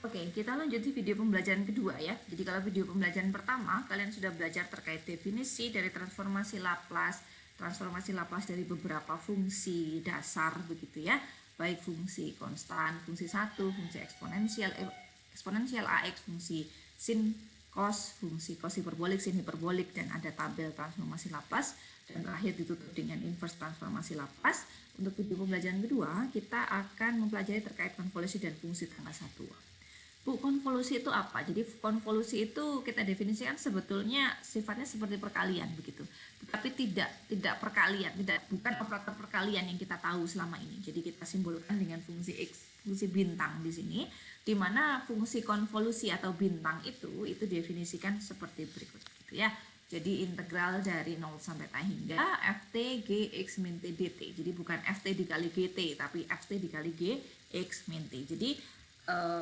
Oke, kita lanjut di video pembelajaran kedua ya. Jadi kalau video pembelajaran pertama, kalian sudah belajar terkait definisi dari transformasi Laplace dari beberapa fungsi dasar begitu ya. Baik fungsi konstan, fungsi satu, fungsi eksponensial AX, fungsi sin cos, fungsi cos hiperbolik, sin hiperbolik, dan ada tabel transformasi Laplace, dan terakhir ditutup dengan inverse transformasi Laplace. Untuk video pembelajaran kedua, kita akan mempelajari terkait konvolusi dan fungsi tanggal 1. Bu, konvolusi itu apa? Jadi konvolusi itu kita definisikan sebetulnya sifatnya seperti perkalian begitu. Tetapi tidak perkalian, bukan operator perkalian yang kita tahu selama ini. Jadi kita simbolkan dengan fungsi X, fungsi bintang di sini, di mana fungsi konvolusi atau bintang itu definisikan seperti berikut gitu ya. Jadi integral dari 0 sampai T hingga ft gx min t dt. Jadi bukan ft dikali gt, tapi ft dikali gx min t. Jadi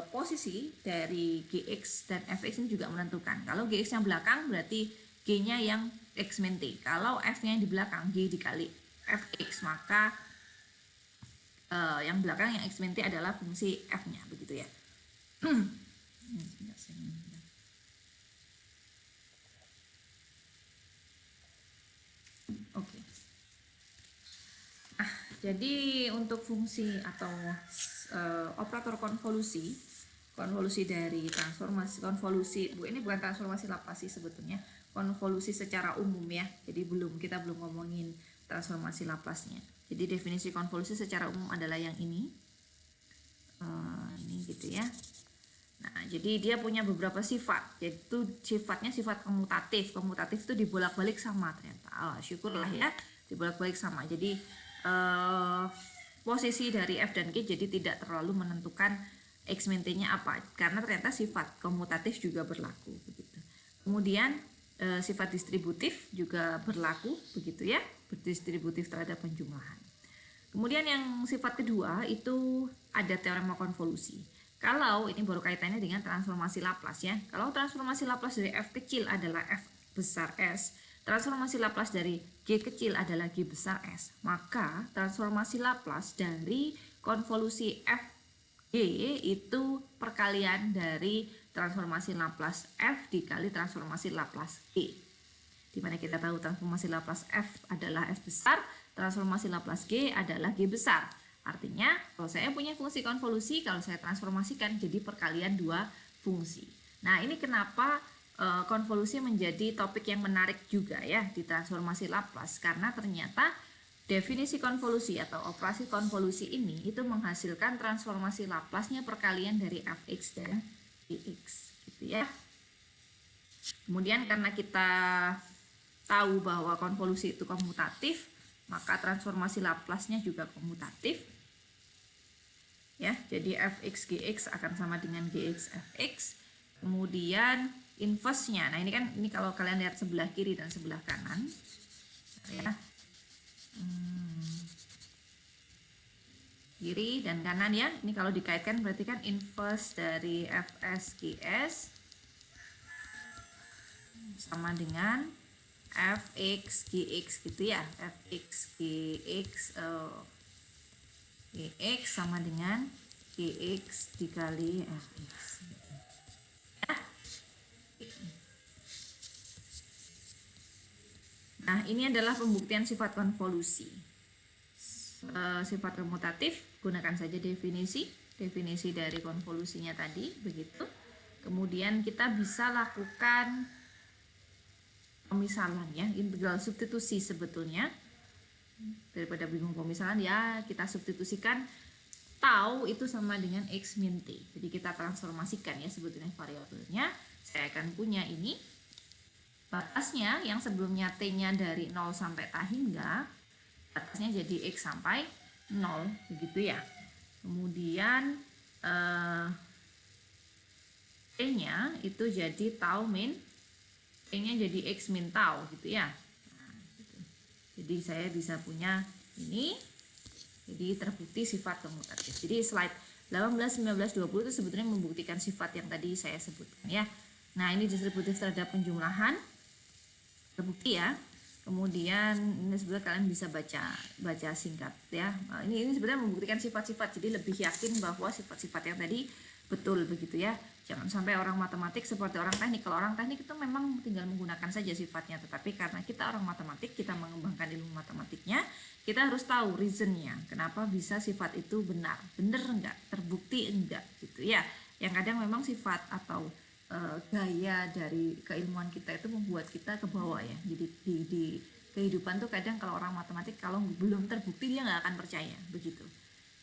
posisi dari gx dan fx ini juga menentukan. Kalau gx yang belakang berarti g-nya yang x min t. Kalau f-nya di belakang g dikali fx, maka yang belakang yang x min t adalah fungsi f-nya begitu ya. Oke. Jadi untuk fungsi atau operator konvolusi dari transformasi konvolusi, Bu, ini bukan transformasi Laplace sebetulnya, konvolusi secara umum ya. Jadi kita belum ngomongin transformasi Laplace-nya. Jadi definisi konvolusi secara umum adalah yang ini gitu ya. Nah, jadi dia punya beberapa sifat, yaitu sifatnya sifat komutatif. Komutatif itu dibolak-balik sama ternyata. Syukurlah ya, dibolak-balik sama. Jadi posisi dari f dan g jadi tidak terlalu menentukan x min t-nya apa, karena ternyata sifat komutatif juga berlaku begitu. Kemudian sifat distributif juga berlaku begitu ya, berdistributif terhadap penjumlahan. Kemudian yang sifat kedua itu ada teorema konvolusi. Kalau ini baru kaitannya dengan transformasi Laplace ya. Kalau transformasi Laplace dari f kecil adalah f besar S, transformasi Laplace dari G kecil adalah G besar S, maka transformasi Laplace dari konvolusi FG itu perkalian dari transformasi Laplace F dikali transformasi Laplace G. Dimana kita tahu transformasi Laplace F adalah F besar, transformasi Laplace G adalah G besar. Artinya kalau saya punya fungsi konvolusi, kalau saya transformasikan jadi perkalian dua fungsi. Nah, ini kenapa konvolusi menjadi topik yang menarik juga ya di transformasi Laplace, karena ternyata definisi konvolusi atau operasi konvolusi ini itu menghasilkan transformasi Laplace-nya perkalian dari fx dan gx gitu ya. Kemudian karena kita tahu bahwa konvolusi itu komutatif, maka transformasi Laplace-nya juga komutatif. Ya, jadi fx gx akan sama dengan gx fx. Kemudian inverse-nya. Nah, ini kalau kalian lihat sebelah kiri dan sebelah kanan. Ya. Kiri dan kanan ya. Ini kalau dikaitkan berarti kan inverse dari fs gs sama dengan fx gx gitu ya. Fx gx gx sama dengan gx dikali fx. Nah, ini adalah pembuktian sifat konvolusi. Sifat komutatif, gunakan saja definisi dari konvolusinya tadi, begitu. Kemudian kita bisa lakukan pemisalan ya, integral substitusi sebetulnya. Daripada bingung pemisalan ya, kita substitusikan tau itu sama dengan x min t. Jadi kita transformasikan ya sebetulnya variabelnya. Saya akan punya ini batasnya yang sebelumnya t-nya dari 0 sampai t hingga batasnya jadi x sampai 0 begitu ya. Kemudian t-nya itu jadi tau min, t-nya jadi x min tau gitu ya. Nah, gitu. Jadi saya bisa punya ini. Jadi terbukti sifat komutatif. Jadi slide 18, 19, 20 itu sebetulnya membuktikan sifat yang tadi saya sebutkan ya. Nah, ini distributif terhadap penjumlahan. Terbukti ya. Kemudian ini sebenarnya kalian bisa baca singkat ya. Ini sebenarnya membuktikan sifat-sifat. Jadi lebih yakin bahwa sifat-sifat yang tadi betul begitu ya. Jangan sampai orang matematik seperti orang teknik. Kalau orang teknik itu memang tinggal menggunakan saja sifatnya, tetapi karena kita orang matematik, kita mengembangkan ilmu matematiknya, kita harus tahu reasonnya, kenapa bisa sifat itu benar enggak, terbukti enggak gitu ya. Yang kadang memang sifat atau gaya dari keilmuan kita itu membuat kita ke bawah ya. Jadi di kehidupan tuh kadang kalau orang matematik kalau belum terbukti dia nggak akan percaya begitu.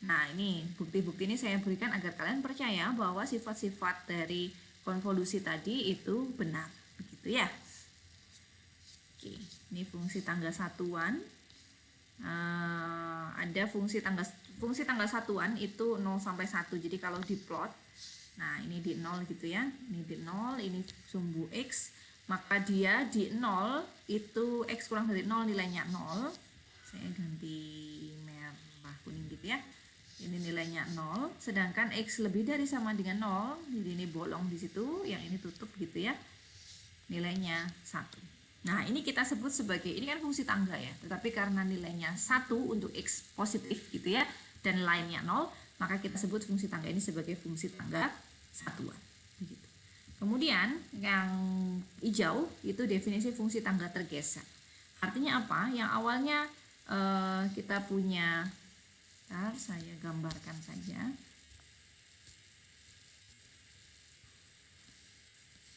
Nah, ini bukti-bukti ini saya berikan agar kalian percaya bahwa sifat-sifat dari konvolusi tadi itu benar, begitu ya. Oke, ini fungsi tangga satuan. Ada fungsi tangga satuan itu 0 sampai 1. Jadi kalau diplot, nah ini di 0 gitu ya. Ini di 0, ini sumbu X, maka dia di 0 itu X kurang dari 0 nilainya 0. Saya ganti merah kuning gitu ya. Ini nilainya 0, sedangkan X lebih dari sama dengan 0, jadi ini bolong di situ, yang ini tutup gitu ya, nilainya 1. Nah, ini kita sebut sebagai, ini kan fungsi tangga ya, tetapi karena nilainya 1 untuk X positif gitu ya, dan lainnya 0, maka kita sebut fungsi tangga ini sebagai fungsi tangga satuan. Begitu. Kemudian, yang hijau itu definisi fungsi tangga tergeser. Artinya apa? Yang awalnya kita punya, bentar, saya gambarkan saja.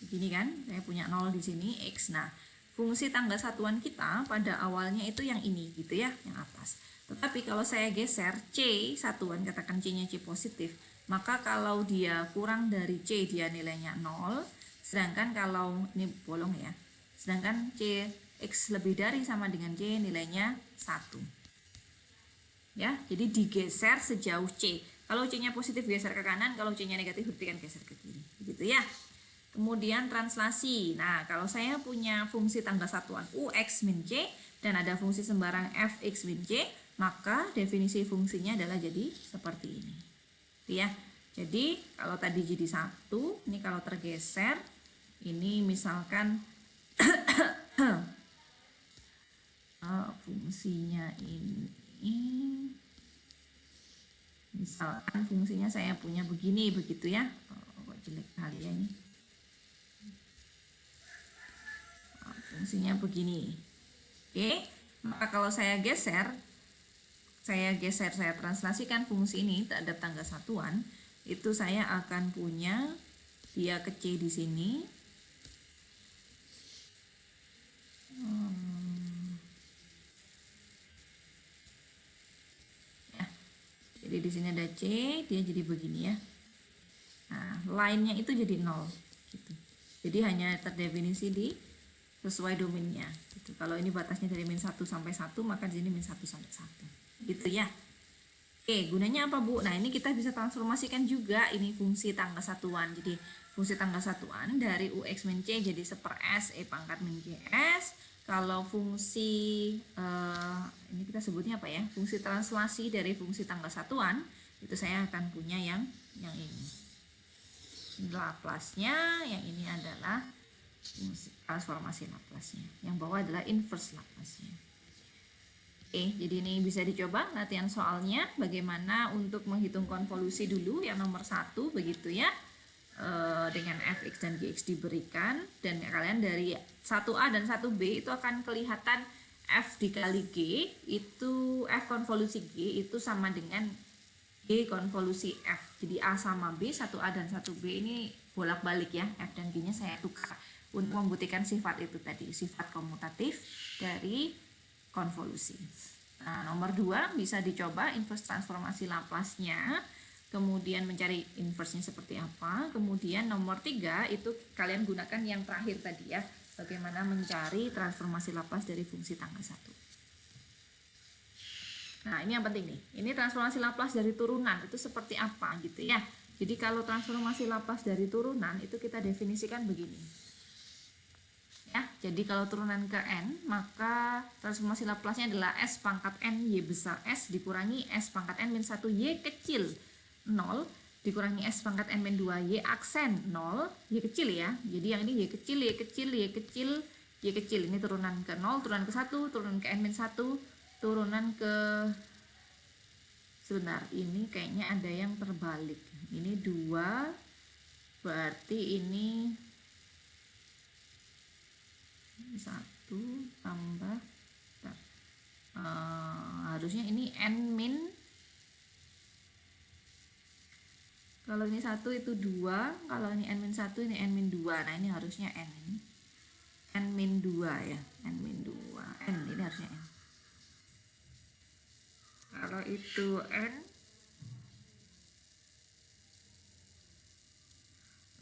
Begini kan, saya punya 0 di sini, X. Nah, fungsi tangga satuan kita pada awalnya itu yang ini gitu ya, yang atas. Tetapi kalau saya geser C satuan, katakan C-nya C positif, maka kalau dia kurang dari C dia nilainya 0, sedangkan kalau ini bolong ya, sedangkan C X lebih dari sama dengan C nilainya 1. Ya, jadi digeser sejauh C. Kalau C-nya positif geser ke kanan, kalau C-nya negatif berikan geser ke kiri. Begitu ya. Kemudian translasi. Nah, kalau saya punya fungsi tangga satuan UX min C dan ada fungsi sembarang Fx min C, maka definisi fungsinya adalah jadi seperti ini. Ya. Jadi, kalau tadi jadi 1, ini kalau tergeser, ini misalkan fungsinya ini, misalkan fungsinya saya punya begini begitu ya. Kok jelek kali ya ini. Fungsinya begini. Oke, maka kalau saya geser, saya translasikan fungsi ini terhadap tangga satuan, itu saya akan punya dia ke C di sini. Jadi di sini ada C, dia jadi begini ya. Nah, lainnya itu jadi 0 gitu. Jadi hanya terdefinisi di sesuai domainnya gitu. Kalau ini batasnya dari min 1 sampai 1, maka di sini min 1 sampai 1. Gitu ya. Oke, gunanya apa, Bu? Nah, ini kita bisa transformasikan juga ini fungsi tangga satuan. Jadi fungsi tangga satuan dari UX min C jadi 1/S E pangkat min GS. Kalau fungsi ini kita sebutnya apa ya? Fungsi translasi dari fungsi tangga satuan itu saya akan punya yang ini. Ini Laplace-nya, yang ini adalah fungsi transformasi Laplace-nya. Yang bawah adalah inverse Laplace-nya. Oke, jadi ini bisa dicoba latihan soalnya bagaimana untuk menghitung konvolusi dulu yang nomor 1 begitu ya. Dengan fx dan gx diberikan dan kalian dari 1a dan 1b itu akan kelihatan f dikali g itu f konvolusi g itu sama dengan g konvolusi f. Jadi a sama b, 1a dan 1b ini bolak-balik ya, f dan g nya saya tukar untuk membuktikan sifat itu tadi, sifat komutatif dari konvolusi. Nah, nomor 2 bisa dicoba inverse transformasi Laplace-nya, kemudian mencari inverse-nya seperti apa. Kemudian nomor 3 itu kalian gunakan yang terakhir tadi ya, bagaimana mencari transformasi Laplace dari fungsi tangga 1. Nah, ini yang penting nih. Ini transformasi Laplace dari turunan itu seperti apa gitu ya. Jadi kalau transformasi Laplace dari turunan itu kita definisikan begini. Ya, jadi kalau turunan ke n, maka transformasi Laplace-nya adalah S pangkat n Y besar S dikurangi S pangkat n min 1 Y kecil 0 dikurangi S pangkat n min 2 Y aksen 0, Y kecil ya. Jadi yang ini Y kecil, Y kecil, Y kecil, Y kecil. Ini turunan ke 0, turunan ke 1, turunan ke n min 1, turunan ke... Sebentar, ini kayaknya ada yang terbalik. ini 2, berarti ini 1 tambah harusnya ini n min, kalau ini 1 itu 2, kalau ini n min 1 ini n min 2. Nah ini harusnya n min 2 ya, n min 2, n ini harusnya n. Kalau itu n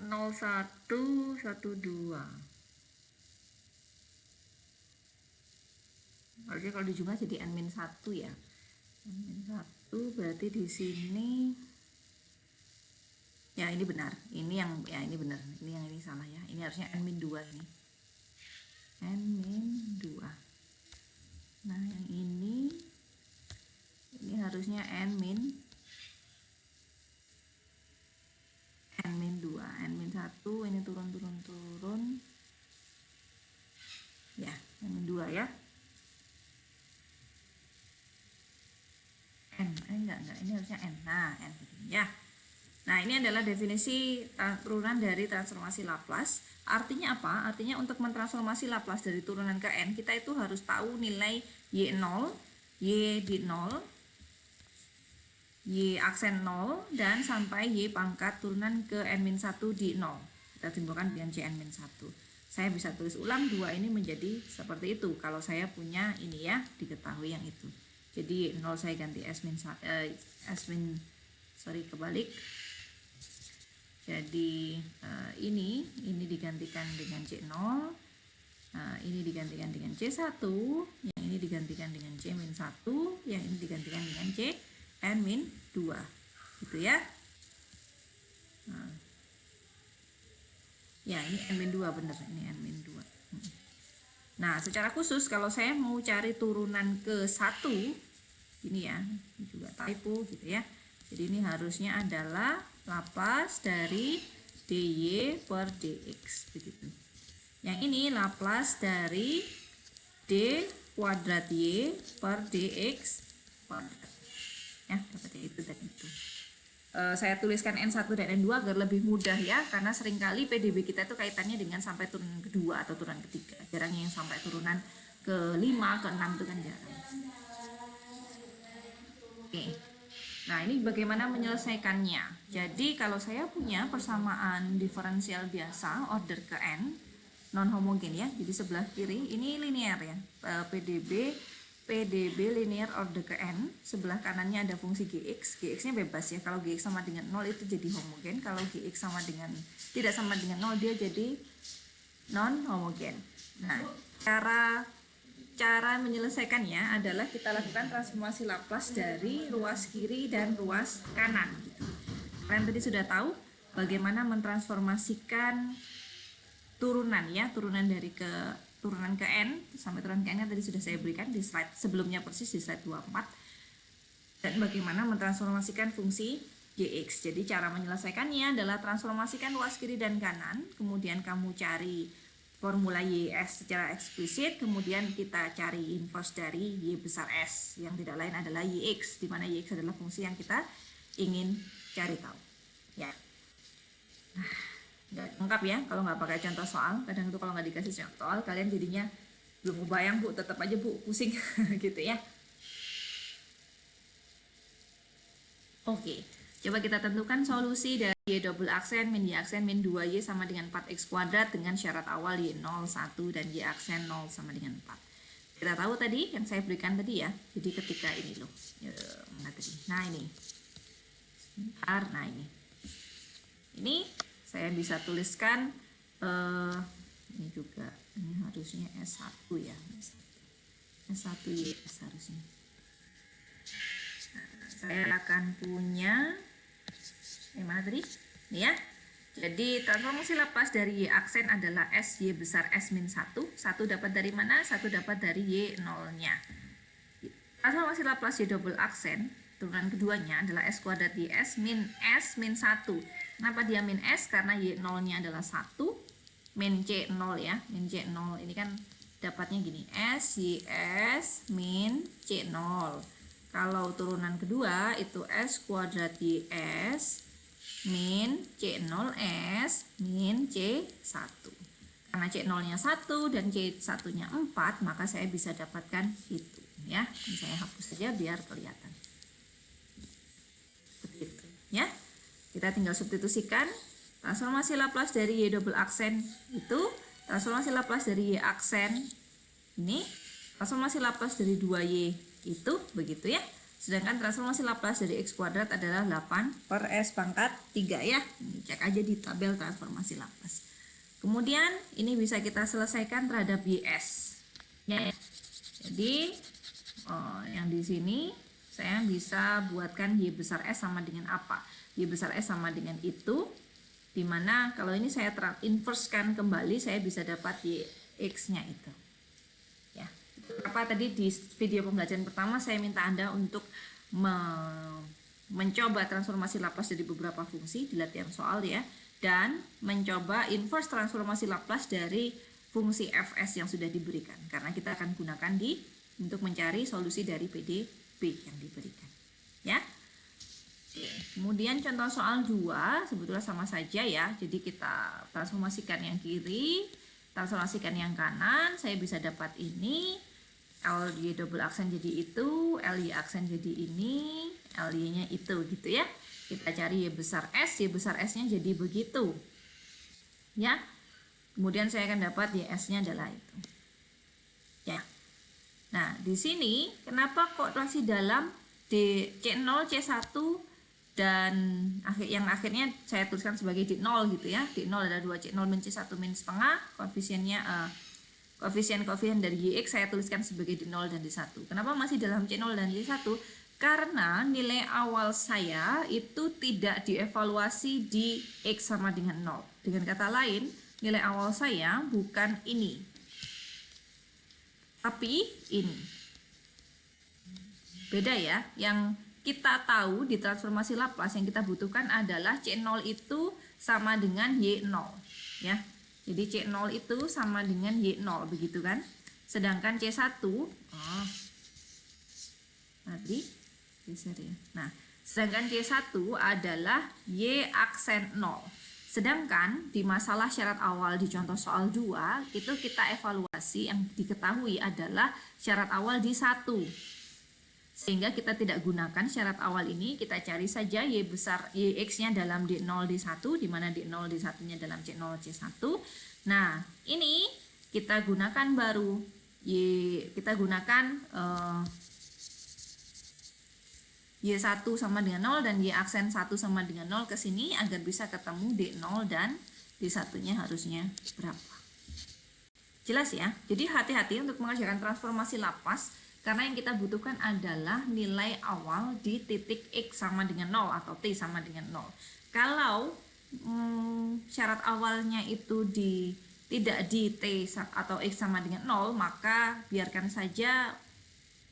0 1 1 2. Harusnya kalau dijumlah jadi n min 1 ya. N min 1 berarti di sini ya ini benar. Ini yang ya ini benar. Ini yang ini salah ya. Ini harusnya n min 2 ini. N min 2. Nah, yang ini harusnya n min 2. N min 1 ini turun. Ya, n min 2 ya. Enggak, ini harusnya n. Nah, n ya. Nah, ini adalah definisi turunan dari transformasi Laplace. Artinya apa? Artinya untuk mentransformasi Laplace dari turunan ke n, kita itu harus tahu nilai y0, y di 0, y aksen 0, dan sampai y pangkat turunan ke n-1 di 0. Kita simpulkan dengan cn-1. Saya bisa tulis ulang 2 ini menjadi seperti itu. Kalau saya punya ini ya, diketahui yang itu. Jadi 0 saya ganti kebalik. Jadi ini digantikan dengan C0, ini digantikan dengan C1, yang ini digantikan dengan C-1, yang ini digantikan dengan Cn-2, gitu ya. Ya, ini N-2 bener, ini N-2. Nah, secara khusus kalau saya mau cari turunan ke 1, ini ya, ini juga typo gitu ya. Jadi ini harusnya adalah Laplace dari dy per dx begitu. Yang ini Laplace dari d kuadrat y per dx kuadrat. Ya, dapatnya itu dan itu. Saya tuliskan N1 dan N2 agar lebih mudah ya, karena seringkali PDB kita itu kaitannya dengan sampai turunan kedua atau turunan ketiga. Jarang yang sampai turunan ke-5, ke-6 itu kan jarang. Oke. Nah, ini bagaimana menyelesaikannya. Jadi kalau saya punya persamaan diferensial biasa order ke n, non homogen ya. Jadi sebelah kiri ini linear ya. PDB linear order ke n, sebelah kanannya ada fungsi gx, gx-nya bebas ya. Kalau gx sama dengan 0 itu jadi homogen, kalau gx tidak sama dengan 0 dia jadi non homogen. Nah, cara menyelesaikannya adalah kita lakukan transformasi Laplace dari ruas kiri dan ruas kanan gitu. Kalian tadi sudah tahu bagaimana mentransformasikan turunan ya, turunan ke n sampai turunan ke n tadi sudah saya berikan di slide sebelumnya persis di slide 24, dan bagaimana mentransformasikan fungsi gx. Jadi cara menyelesaikannya adalah transformasikan ruas kiri dan kanan, kemudian kamu cari formula ys secara eksplisit, kemudian kita cari inverse dari y besar s yang tidak lain adalah yx, di mana yx adalah fungsi yang kita ingin cari tahu ya. Nggak lengkap ya kalau nggak pakai contoh soal. Kadang itu kalau nggak dikasih contoh soal kalian jadinya belum kebayang bu, tetap aja bu pusing gitu ya. Oke, coba kita tentukan solusi dari y double aksen min y aksen min 2y sama dengan 4x kuadrat dengan syarat awal y 0 1 dan y aksen 0 sama dengan 4. Kita tahu tadi yang saya berikan tadi ya. Jadi ketika ini loh, mana tadi? Nah ini, sebentar. Nah ini saya bisa tuliskan ini juga, ini harusnya S1 ya, S1YS harusnya. Nah, saya akan punya mana tadi? Ini ya. Jadi transformasi Laplace dari y aksen adalah s y besar s min 1. 1 dapat dari mana? 1 dapat dari y 0-nya. Transformasi Laplace y double aksen turunan keduanya adalah s kuadrat ys min s min 1. Kenapa dia min s? Karena y 0-nya adalah 1, min c 0 ya. Min c 0 ini kan dapatnya gini, s ys min c 0. Kalau turunan kedua itu s kuadrat ys min C0S min C1. Karena C0-nya 1 dan C1-nya 4, maka saya bisa dapatkan itu ya. Ini saya hapus saja biar kelihatan. Seperti itu ya. Kita tinggal substitusikan transformasi Laplace dari Y double aksen itu, transformasi Laplace dari Y aksen ini, transformasi Laplace dari 2Y itu, begitu ya. Sedangkan transformasi Laplace dari X kuadrat adalah 8 per S pangkat 3 ya. Ini cek aja di tabel transformasi Laplace. Kemudian ini bisa kita selesaikan terhadap YS ya. Jadi yang di sini saya bisa buatkan Y besar S sama dengan apa? Y besar S sama dengan itu, dimana kalau ini saya inverse-kan kembali, saya bisa dapat YX nya itu ya. Apa tadi di video pembelajaran pertama saya minta Anda untuk mencoba transformasi Laplace dari beberapa fungsi di latihan soal ya, dan mencoba inverse transformasi Laplace dari fungsi fs yang sudah diberikan, karena kita akan gunakan untuk mencari solusi dari PDB yang diberikan ya. Kemudian contoh soal 2 sebetulnya sama saja ya. Jadi kita transformasikan yang kiri, transformasikan yang kanan, saya bisa dapat ini, LY double aksen jadi itu, LY aksen jadi ini, LY nya itu gitu ya. Kita cari Y besar S nya jadi begitu ya. Kemudian saya akan dapat YS nya adalah itu ya. Nah di sini kenapa kok masih dalam C0, C1 dan yang akhirnya saya tuliskan sebagai D0 gitu ya. D0 ada 2, C0 min C1 min setengah, koefisien dari YX saya tuliskan sebagai D0 dan D1. Kenapa masih dalam C0 dan D1? Karena nilai awal saya itu tidak dievaluasi di X sama dengan 0. Dengan kata lain, nilai awal saya bukan ini, tapi ini. Beda ya, yang kita tahu di transformasi Laplace yang kita butuhkan adalah C0 itu sama dengan Y0 ya. Jadi C0 itu sama dengan Y0 begitu kan. Sedangkan C1 Nah, sedangkan C1 adalah Y aksen 0. Sedangkan di masalah syarat awal di contoh soal 2 itu kita evaluasi yang diketahui adalah syarat awal di 1. Sehingga kita tidak gunakan syarat awal ini, kita cari saja YX-nya dalam D0, D1, di mana D0, D1-nya dalam C0, C1. Nah, ini kita gunakan baru, kita gunakan Y1 sama dengan 0 dan Y aksen 1 sama dengan 0 ke sini agar bisa ketemu D0 dan D1-nya harusnya berapa. Jelas ya? Jadi hati-hati untuk mengerjakan transformasi Laplace, karena yang kita butuhkan adalah nilai awal di titik X sama dengan 0 atau T sama dengan 0. Kalau syarat awalnya itu tidak di T atau X sama dengan 0, maka biarkan saja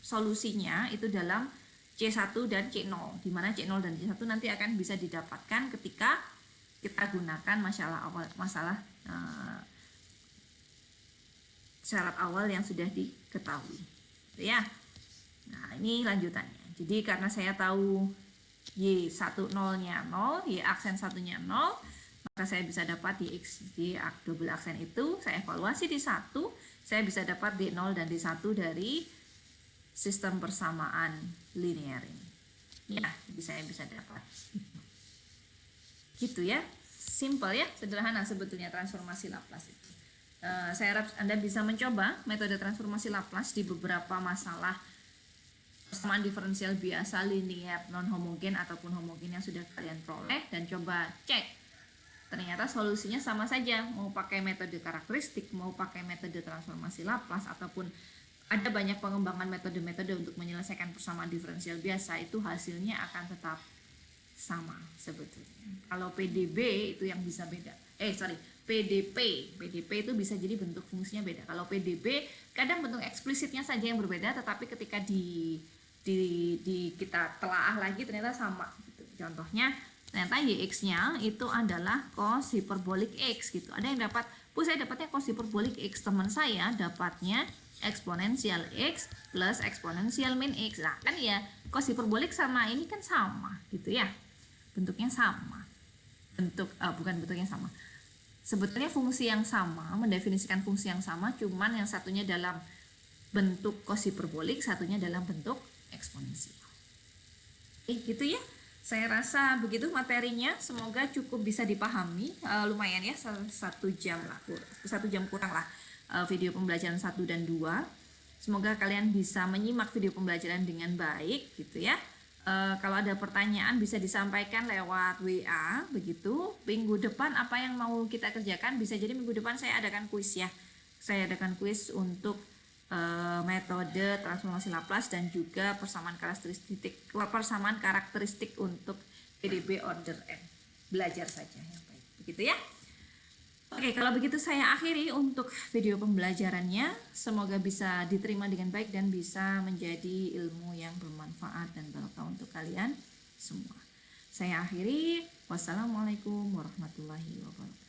solusinya itu dalam C1 dan C0, di mana C0 dan C1 nanti akan bisa didapatkan ketika kita gunakan syarat awal yang sudah diketahui. Ya. Nah, ini lanjutannya. Jadi karena saya tahu Y10-nya 0, Y aksen 1-nya 0, maka saya bisa dapat Y double aksen itu, saya evaluasi di 1, saya bisa dapat D0 dan D1 dari sistem persamaan linear ini. Ya, jadi saya bisa dapat. Gitu ya. Simple ya, sederhana sebetulnya transformasi Laplace itu. Saya harap Anda bisa mencoba metode transformasi Laplace di beberapa masalah persamaan diferensial biasa, linear, non homogen ataupun homogen yang sudah kalian peroleh, dan coba cek. Ternyata solusinya sama saja, mau pakai metode karakteristik, mau pakai metode transformasi Laplace, ataupun ada banyak pengembangan metode-metode untuk menyelesaikan persamaan diferensial biasa, itu hasilnya akan tetap sama sebetulnya. Kalau PDB itu yang bisa beda. PDP itu bisa jadi bentuk fungsinya beda. Kalau PDB kadang bentuk eksplisitnya saja yang berbeda, tetapi ketika kita telaah lagi ternyata sama gitu. Contohnya ternyata YX-nya itu adalah cos hiperbolik X gitu. Ada yang dapat, saya dapatnya cos hiperbolik X, teman saya dapatnya eksponensial X plus eksponensial min X. Nah kan ya cos hiperbolik sama ini kan sama gitu ya, bentuknya sama. bukan bentuk yang sama. Sebetulnya fungsi yang sama, mendefinisikan fungsi yang sama, cuman yang satunya dalam bentuk cos hiperbolik, satunya dalam bentuk eksponensial. Gitu ya. Saya rasa begitu materinya, semoga cukup bisa dipahami. Lumayan ya, 1 jam lah, 1 jam kurang lah video pembelajaran 1 dan 2. Semoga kalian bisa menyimak video pembelajaran dengan baik gitu ya. Kalau ada pertanyaan bisa disampaikan lewat WA begitu. Minggu depan apa yang mau kita kerjakan, bisa jadi minggu depan saya adakan kuis ya. Saya adakan kuis untuk metode transformasi Laplace dan juga persamaan karakteristik untuk PDB order n. Belajar saja yang baik. Begitu ya. Oke, kalau begitu saya akhiri untuk video pembelajarannya. Semoga bisa diterima dengan baik dan bisa menjadi ilmu yang bermanfaat dan barokah untuk kalian semua. Saya akhiri. Wassalamualaikum warahmatullahi wabarakatuh.